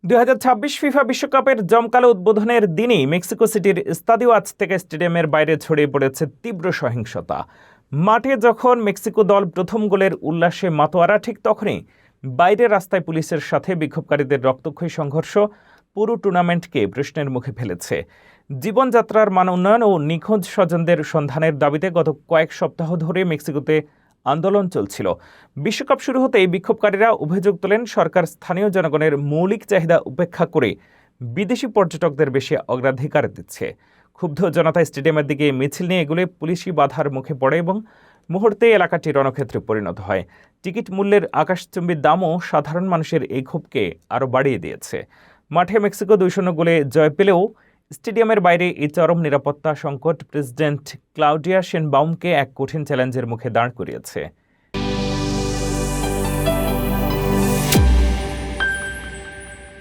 2026 FIFA বিশ্বকাপের জমকালো উদ্বোধনের দিনই মেক্সিকো সিটির স্তাদিও আজতেকা স্টেডিয়ামের বাইরে ছড়িয়ে পড়েছে তীব্র সহিংসতা। মাঠে যখন মেক্সিকো দল প্রথম গোলের উল্লাসে মাতোয়ারা, ঠিক তখনই বাইরের রাস্তায় পুলিশের সাথে বিক্ষোভকারীদের রক্তক্ষয়ী সংঘর্ষ পুরো টুর্নামেন্টকে প্রশ্নের মুখে ফেলেছে। জীবনযাত্রার মান উন্নয়ন ও নিখোঁজ স্বজনদের সন্ধানের দাবিতে গত কয়েক সপ্তাহ ধরে মেক্সিকোতে আন্দোলন চলছিল। বিশ্বকাপ শুরু হতেই বিক্ষোভকারীরা অভিযোগ তোলেন, সরকার স্থানীয় জনগণের মৌলিক চাহিদা উপেক্ষা করে বিদেশি পর্যটকদের বেশি অগ্রাধিকার দিচ্ছে। ক্ষুব্ধ জনতা স্টেডিয়ামের দিকে মিছিল নিয়ে এগুলো পুলিশি বাধার মুখে পড়ে এবং মুহূর্তে এলাকাটি রণক্ষেত্রে পরিণত হয়। টিকিট মূল্যের আকাশচুম্বী দামও সাধারণ মানুষের এই ক্ষোভকে আরও বাড়িয়ে দিয়েছে। মাঠে মেক্সিকো 2-0 গোলে জয় পেলেও স্টেডিয়ামের বাইরে এই চরম নিরাপত্তা সংকট প্রেসিডেন্ট ক্লাউডিয়া শেনবাউমকে এক কঠিন চ্যালেঞ্জের মুখে দাঁড় করিয়েছে।